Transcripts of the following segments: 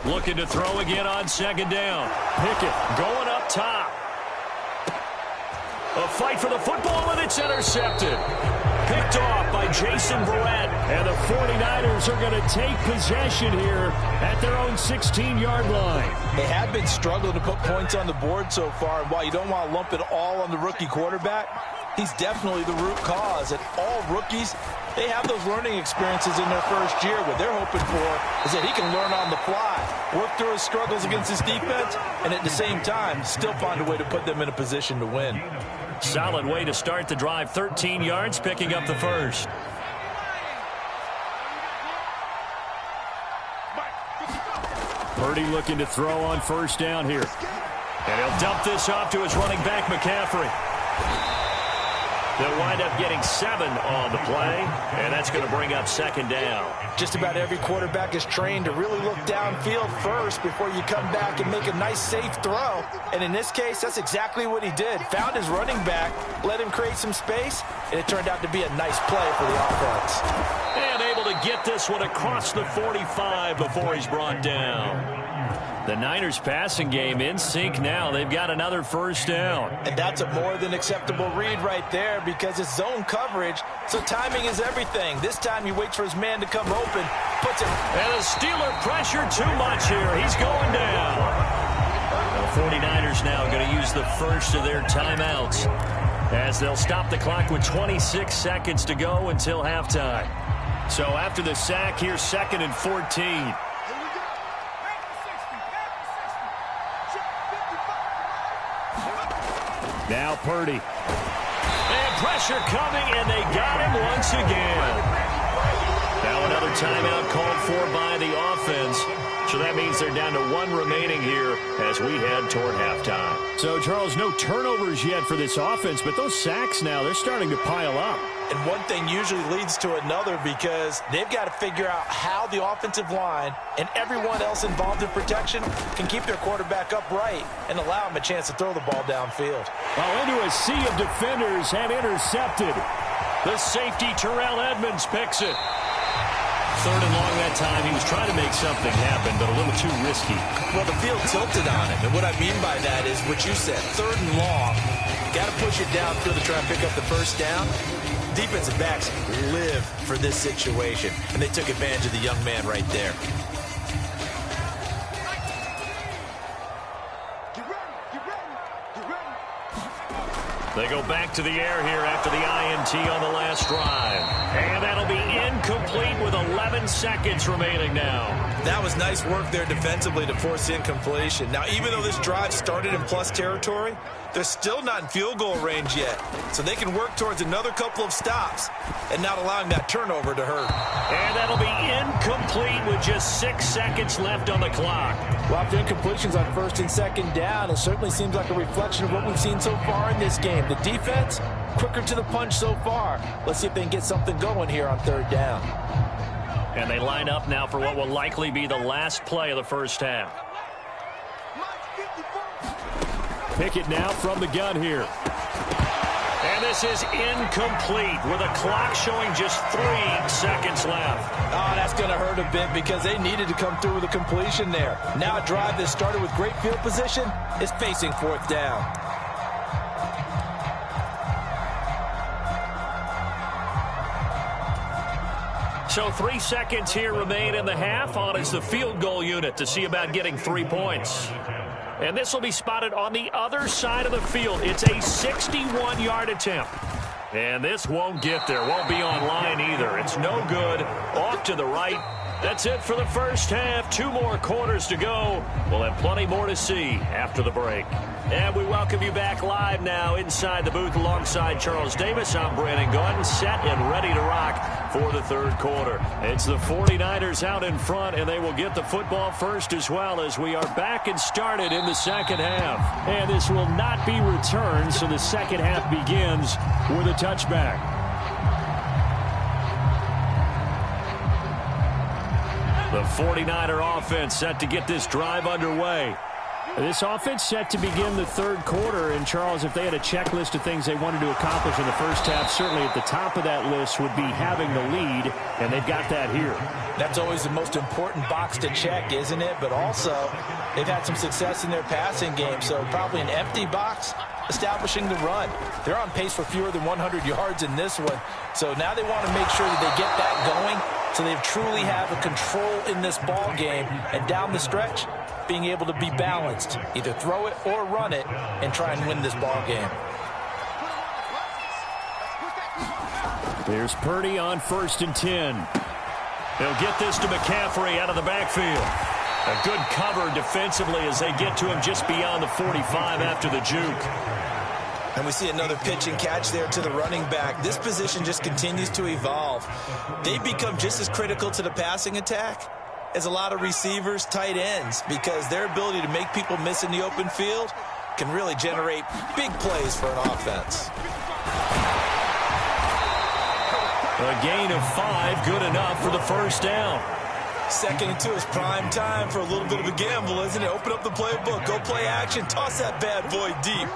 Looking to throw again on second down. Pickett going up top. A fight for the football, and it's intercepted. Picked off by Jason Verrett. And the 49ers are going to take possession here at their own 16-yard line. They have been struggling to put points on the board so far. And while you don't want to lump it all on the rookie quarterback, he's definitely the root cause. And all rookies, they have those learning experiences in their first year. What they're hoping for is that he can learn on the fly, work through his struggles against his defense, and at the same time, still find a way to put them in a position to win. Solid way to start the drive. 13 yards, picking up the first. Purdy looking to throw on first down here. And he'll dump this off to his running back, McCaffrey. They'll wind up getting 7 on the play, and that's going to bring up second down. Just about every quarterback is trained to really look downfield first before you come back and make a nice, safe throw. And in this case, that's exactly what he did. Found his running back, let him create some space, and it turned out to be a nice play for the offense. And able to get this one across the 45 before he's brought down. The Niners passing game in sync now. They've got another first down. And that's a more than acceptable read right there because it's zone coverage, so timing is everything. This time he waits for his man to come open, puts it. And the Steeler pressure too much here. He's going down. The 49ers now going to use the first of their timeouts as they'll stop the clock with 26 seconds to go until halftime. So after the sack, here's 2nd and 14. Now Purdy. And pressure coming, and they got him once again. Now another timeout called for by the offense. So that means they're down to 1 remaining here as we head toward halftime. So, Charles, no turnovers yet for this offense, but those sacks now, they're starting to pile up. And one thing usually leads to another because they've got to figure out how the offensive line and everyone else involved in protection can keep their quarterback upright and allow him a chance to throw the ball downfield. Well, into a sea of defenders and intercepted. The safety, Terrell Edmonds, picks it. 3rd and long that time. He was trying to make something happen, but a little too risky. Well, the field tilted on him, and what I mean by that is what you said, 3rd and long. Got to push it downfield to try and pick up the first down. Defensive backs live for this situation, and they took advantage of the young man right there. They go back to the air here after the INT on the last drive. And that'll be incomplete with 11 seconds remaining now. That was nice work there defensively to force incompletion. Now, even though this drive started in plus territory, they're still not in field goal range yet. So they can work towards another couple of stops and not allowing that turnover to hurt. And that'll be incomplete with just 6 seconds left on the clock. Well, after incompletions on 1st and 2nd down, it certainly seems like a reflection of what we've seen so far in this game. The defense, quicker to the punch so far. Let's see if they can get something going here on 3rd down. And they line up now for what will likely be the last play of the first half. Pickett now from the gun here. And this is incomplete with a clock showing just 3 seconds left. Oh, that's going to hurt a bit because they needed to come through with a completion there. Now a drive that started with great field position is facing 4th down. So 3 seconds here remain in the half. On is the field goal unit to see about getting 3 points. And this will be spotted on the other side of the field. It's a 61-yard attempt. And this won't get there. Won't be on line either. It's no good. Off to the right. That's it for the first half. 2 more quarters to go. We'll have plenty more to see after the break. And we welcome you back live now inside the booth alongside Charles Davis. I'm Brandon Gaudin, set and ready to rock for the 3rd quarter. It's the 49ers out in front, and they will get the football first as well as we are back and started in the 2nd half. And this will not be returned, so the 2nd half begins with a touchback. The 49er offense set to get this drive underway. This offense set to begin the third quarter. And, Charles, if they had a checklist of things they wanted to accomplish in the first half, certainly at the top of that list would be having the lead, and they've got that here. That's always the most important box to check, isn't it? But also, they've had some success in their passing game, so probably an empty box establishing the run. They're on pace for fewer than 100 yards in this one, so now they want to make sure that they get that going so they truly have a control in this ball game, and down the stretch, being able to be balanced, either throw it or run it, and try and win this ball game. There's Purdy on 1st and 10. They'll get this to McCaffrey out of the backfield. A good cover defensively as they get to him just beyond the 45 after the juke. And we see another pitch and catch there to the running back. This position just continues to evolve. They become just as critical to the passing attack as a lot of receivers, tight ends, because their ability to make people miss in the open field can really generate big plays for an offense. A gain of 5, good enough for the first down. 2nd and 2 is prime time for a little bit of a gamble, isn't it? Open up the playbook, go play action, toss that bad boy deep.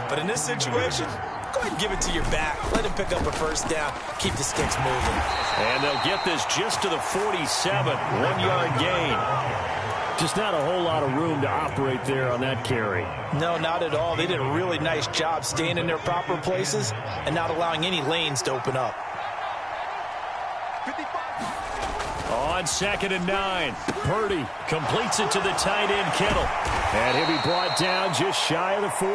But in this situation, go ahead and give it to your back. Let him pick up a first down. Keep the sticks moving. And they'll get this just to the 47. 1-yard gain. Just not a whole lot of room to operate there on that carry. No, not at all. They did a really nice job staying in their proper places and not allowing any lanes to open up. On 2nd and 9, Purdy completes it to the tight end Kittle. And he'll be brought down just shy of the 40.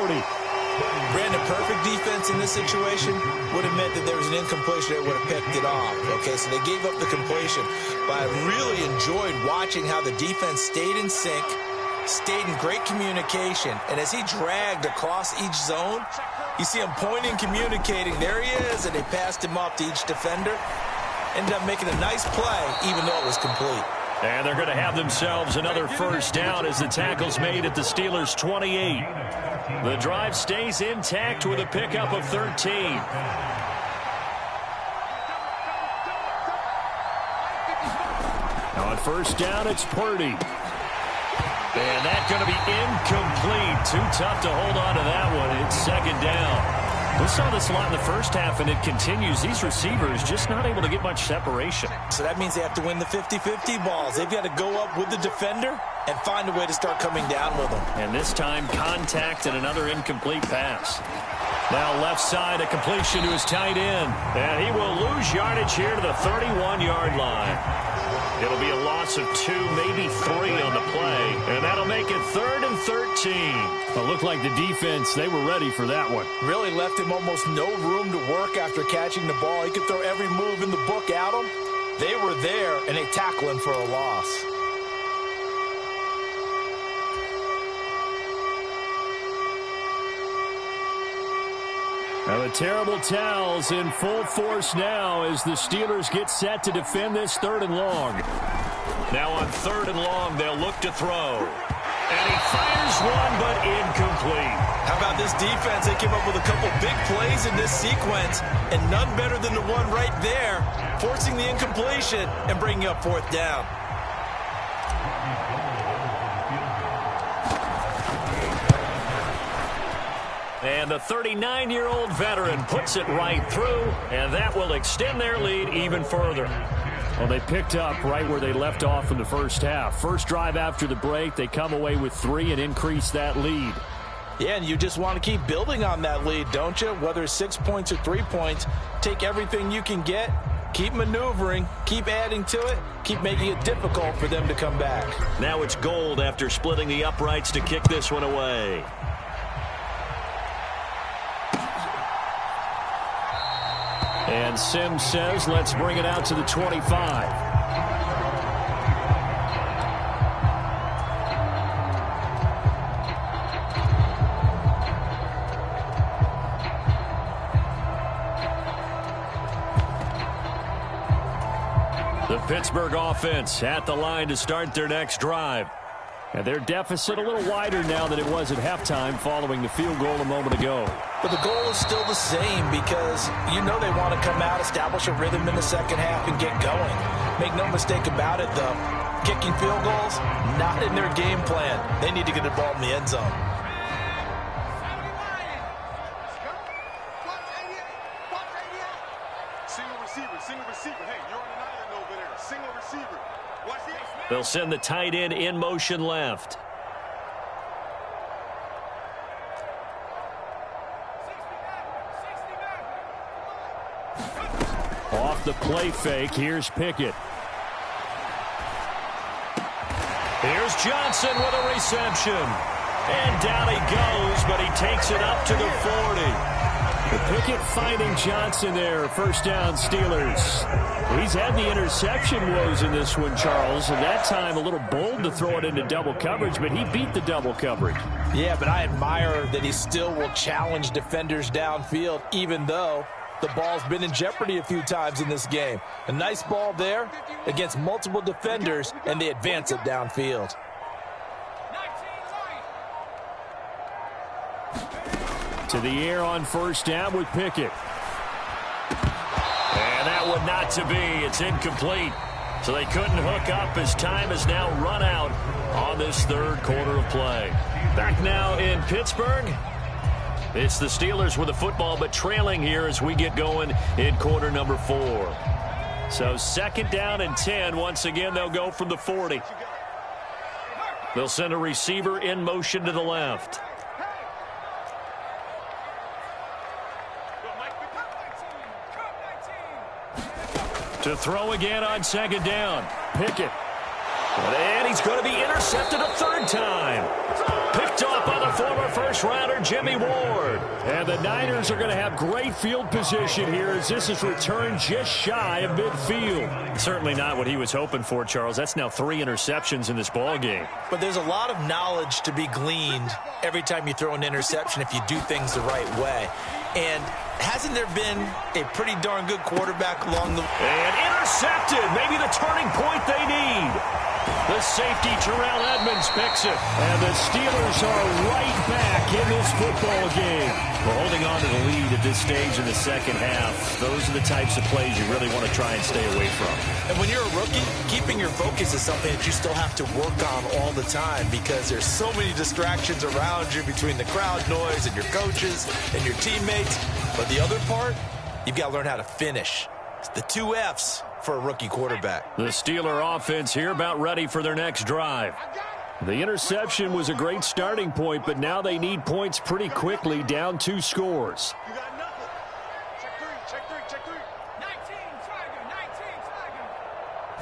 Brandon, perfect defense in this situation would have meant that there was an incompletion that would have picked it off. Okay, so they gave up the completion. But I really enjoyed watching how the defense stayed in sync, stayed in great communication. And as he dragged across each zone, you see him pointing, communicating. There he is, and they passed him off to each defender. Ended up making a nice play, even though it was complete. And they're going to have themselves another first down as the tackle's made at the Steelers' 28. The drive stays intact with a pickup of 13. On first down, it's Purdy. And that's going to be incomplete. Too tough to hold on to that one. It's 2nd down. We saw this a lot in the first half, and it continues. These receivers just not able to get much separation. So that means they have to win the 50-50 balls. They've got to go up with the defender and find a way to start coming down with them. And this time, contact and another incomplete pass. Now left side, a completion to his tight end. And he will lose yardage here to the 31-yard line. It'll be a loss of 2, maybe 3 on the play. And that'll make it 3rd and 13. It looked like the defense, they were ready for that one. Really left him almost no room to work after catching the ball. He could throw every move in the book at him. They were there, and they tackle him for a loss. Now the terrible towels in full force now as the Steelers get set to defend this 3rd and long. Now on 3rd and long, they'll look to throw. And he fires one, but incomplete. How about this defense? They came up with a couple big plays in this sequence, and none better than the one right there, forcing the incompletion and bringing up 4th down. And the 39-year-old veteran puts it right through, and that will extend their lead even further. Well, they picked up right where they left off in the first half. First drive after the break, they come away with 3 and increase that lead. Yeah, and you just want to keep building on that lead, don't you? Whether it's 6 points or 3 points, take everything you can get, keep maneuvering, keep adding to it, keep making it difficult for them to come back. Now it's Gold after splitting the uprights to kick this one away. And Sims says, let's bring it out to the 25. The Pittsburgh offense at the line to start their next drive. And their deficit a little wider now than it was at halftime following the field goal a moment ago. But the goal is still the same because you know they want to come out, establish a rhythm in the second half, and get going. Make no mistake about it, though. Kicking field goals, not in their game plan. They need to get the ball in the end zone. Single receiver. Hey, you're on an island over there. Single receiver. Watch this. They'll send the tight end in motion left. Off the play fake, here's Pickett. Here's Johnson with a reception. And down he goes, but he takes it up to the 40. Pickett finding Johnson there. First down, Steelers. He's had the interception woes in this one, Charles, and that time a little bold to throw it into double coverage, but he beat the double coverage. Yeah, but I admire that he still will challenge defenders downfield, even though the ball's been in jeopardy a few times in this game. A nice ball there against multiple defenders, and they advance it downfield. To the air on first down with Pickett. And that one not to be. It's incomplete. So they couldn't hook up as time has now run out on this third quarter of play. Back now in Pittsburgh. It's the Steelers with the football, but trailing here as we get going in quarter number 4. So second down and 10. Once again, they'll go from the 40. They'll send a receiver in motion to the left. To throw again on second down. Pickett. And he's going to be intercepted a third time. Picked off by the former first-rounder Jimmy Ward. And the Niners are going to have great field position here as this is returned just shy of midfield. Certainly not what he was hoping for, Charles. That's now 3 interceptions in this ball game. But there's a lot of knowledge to be gleaned every time you throw an interception if you do things the right way. And hasn't there been a pretty darn good quarterback along the way? And intercepted. Maybe the turning point they need. The safety, Terrell Edmonds, picks it. And the Steelers are right back in this football game. We're holding on to the lead at this stage in the second half. Those are the types of plays you really want to try and stay away from. And when you're a rookie, keeping your focus is something that you still have to work on all the time because there's so many distractions around you between the crowd noise and your coaches and your teammates. But the other part, you've got to learn how to finish. It's the 2 F's for a rookie quarterback. The Steeler offense here about ready for their next drive. The interception was a great starting point, but now they need points pretty quickly, down 2 scores. You got nothing. Check three. 19,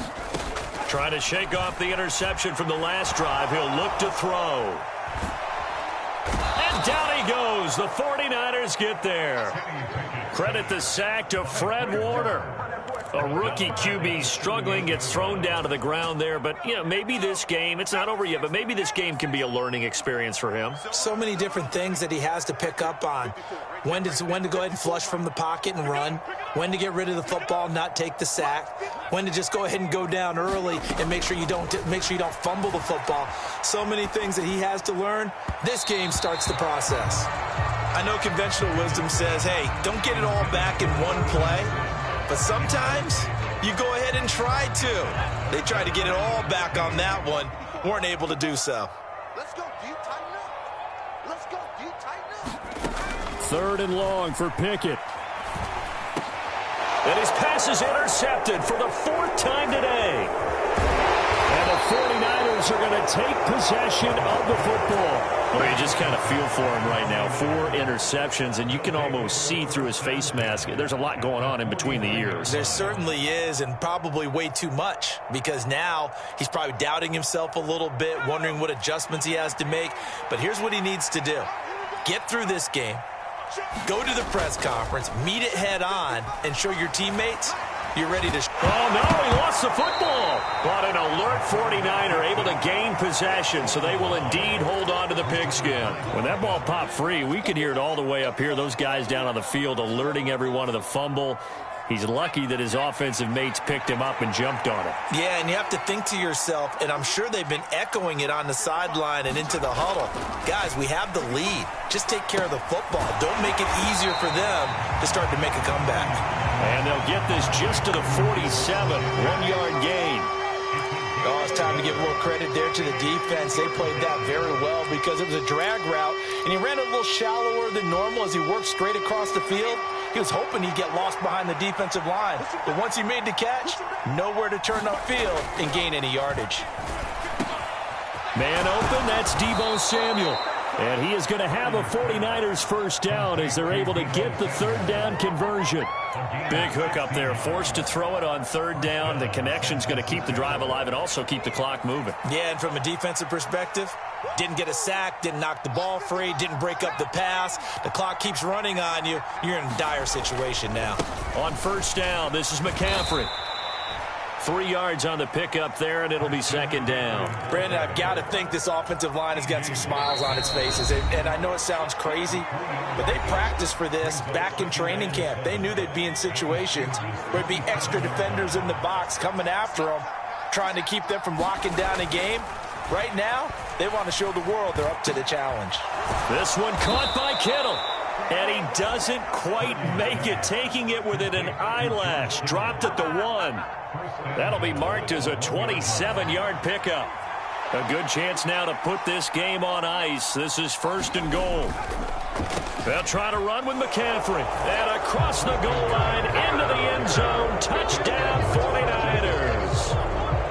Tiger. Trying to shake off the interception from the last drive. He'll look to throw. And down he goes. The 49ers get there. Credit the sack to Fred Warner. A rookie QB struggling, gets thrown down to the ground there. But, you know, maybe this game, it's not over yet, but maybe this game can be a learning experience for him. So many different things that he has to pick up on. When to go ahead and flush from the pocket and run. When to get rid of the football, not take the sack. When to just go ahead and go down early and make sure you don't fumble the football. So many things that he has to learn. This game starts the process. I know conventional wisdom says, hey, don't get it all back in one play. But sometimes you go ahead and try to. They tried to get it all back on that one. Weren't able to do so. Let's go, D. Tighten up. Let's go, D. Tighten up. Third and long for Pickett. And his pass is intercepted for the 4th time today. And the 49ers are going to take possession of the football. Well, you just kind of feel for him right now. 4 interceptions, and you can almost see through his face mask. There's a lot going on in between the ears. There certainly is, and probably way too much, because now he's probably doubting himself a little bit, wondering what adjustments he has to make. But here's what he needs to do. Get through this game. Go to the press conference, meet it head on, and show your teammates you're ready to... Oh, no, he lost the football. But an alert 49er able to gain possession, so they will indeed hold on to the pigskin. When that ball popped free, we could hear it all the way up here. Those guys down on the field alerting everyone of the fumble. He's lucky that his offensive mates picked him up and jumped on it. Yeah, and you have to think to yourself, and I'm sure they've been echoing it on the sideline and into the huddle. Guys, we have the lead. Just take care of the football. Don't make it easier for them to start to make a comeback. And they'll get this just to the 47, 1-yard gain. Oh, it's time to give a little credit there to the defense. They played that very well because it was a drag route, and he ran a little shallower than normal as he worked straight across the field. He was hoping he'd get lost behind the defensive line, but once he made the catch, nowhere to turn upfield and gain any yardage. Man open, that's Deebo Samuel. And he is going to have a 49ers first down as they're able to get the third down conversion. Big hook up there, forced to throw it on third down. The connection's going to keep the drive alive and also keep the clock moving. Yeah, and from a defensive perspective, didn't get a sack, didn't knock the ball free, didn't break up the pass. The clock keeps running on you. You're in a dire situation now. On first down, this is McCaffrey. 3 yards on the pickup there, and it'll be second down. Brandon, I've got to think this offensive line has got some smiles on its faces. And I know it sounds crazy, but they practiced for this back in training camp. They knew they'd be in situations where there'd be extra defenders in the box coming after them, trying to keep them from locking down a game. Right now, they want to show the world they're up to the challenge. This one caught by Kittle. And he doesn't quite make it, taking it within an eyelash. Dropped at the 1. That'll be marked as a 27-yard pickup. A good chance now to put this game on ice. This is first and goal. They'll try to run with McCaffrey. And across the goal line, into the end zone. Touchdown, 49ers.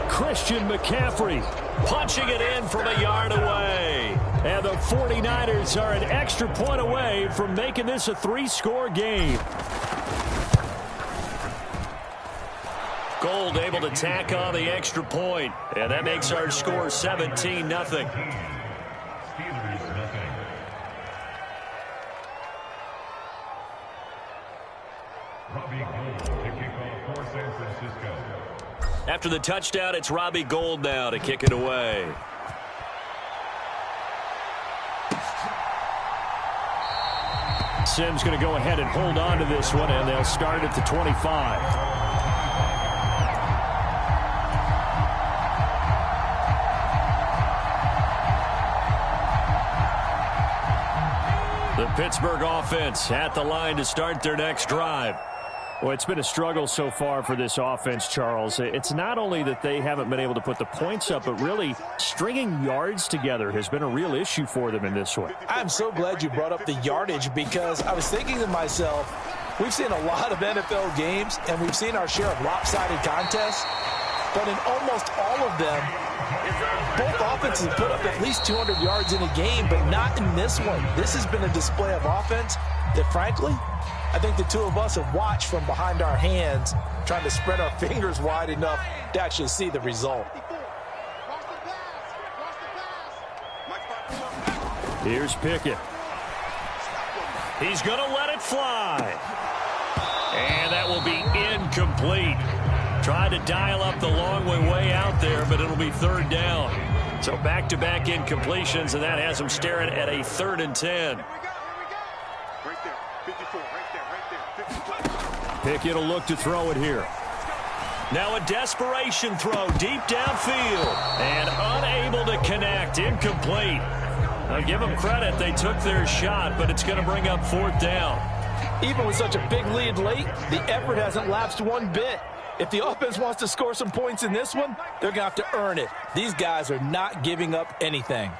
Christian McCaffrey punching it in from a yard away. And the 49ers are an extra point away from making this a 3-score game. Gold able to tack on the extra point. And that makes our score 17-0. After the touchdown, it's Robbie Gould now to kick it away. Simms going to go ahead and hold on to this one, and they'll start at the 25. The Pittsburgh offense at the line to start their next drive. Well, it's been a struggle so far for this offense, Charles. It's not only that they haven't been able to put the points up, but really stringing yards together has been a real issue for them in this one. I'm so glad you brought up the yardage because I was thinking to myself, we've seen a lot of NFL games, and we've seen our share of lopsided contests, but in almost all of them, both offenses put up at least 200 yards in a game, but not in this one. This has been a display of offense that, frankly, I think the two of us have watched from behind our hands, trying to spread our fingers wide enough to actually see the result. Here's Pickett. He's going to let it fly. And that will be incomplete. Tried to dial up the long way out there, but it'll be third down. So back-to-back incompletions, and that has them staring at a 3rd and 10. Pickett will look to throw it here. Now a desperation throw deep downfield. And unable to connect. Incomplete. I'll give them credit. They took their shot, but it's going to bring up 4th down. Even with such a big lead late, the effort hasn't lapsed one bit. If the offense wants to score some points in this one, they're going to have to earn it. These guys are not giving up anything.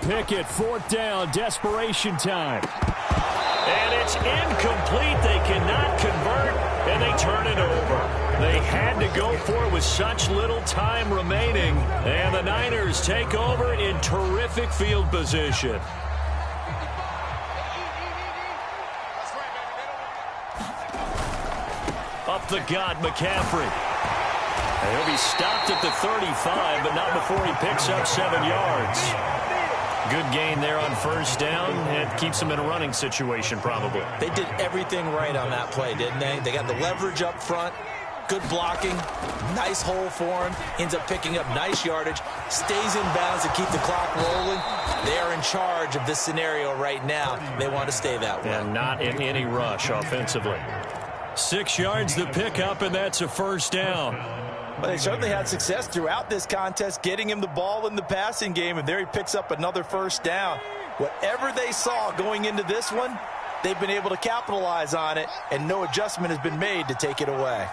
Pickett, 4th down, desperation time. And it's incomplete. They cannot convert, and they turn it over. They had to go for it with such little time remaining. And the Niners take over in terrific field position. Up the gut, McCaffrey. And he'll be stopped at the 35, but not before he picks up 7 yards. Good gain there on first down. It keeps them in a running situation, probably. They did everything right on that play, didn't they? They got the leverage up front. Good blocking, nice hole for him, ends up picking up nice yardage, stays in bounds to keep the clock rolling. They are in charge of this scenario right now. They want to stay that way. And not in any rush offensively. 6 yards the pickup, and that's a first down. But they certainly had success throughout this contest, getting him the ball in the passing game, and there he picks up another first down. Whatever they saw going into this one, they've been able to capitalize on it, and no adjustment has been made to take it away.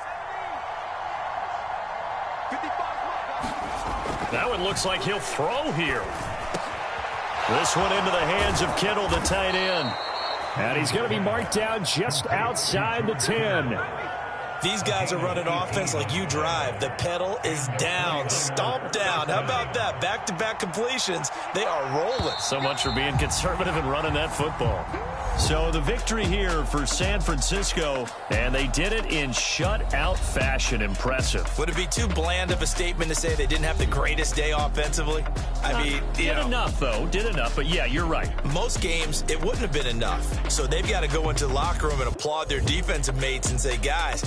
That one looks like he'll throw here. This one into the hands of Kittle, the tight end. And he's going to be marked down just outside the 10. These guys are running offense like you drive. The pedal is down, stomp down. How about that? Back-to-back completions. They are rolling. So much for being conservative and running that football. So the victory here for San Francisco, and they did it in shutout fashion. Impressive. Would it be too bland of a statement to say they didn't have the greatest day offensively? I mean, did enough, though. Did enough, but yeah, you're right. Most games, it wouldn't have been enough. So they've got to go into the locker room and applaud their defensive mates and say, guys,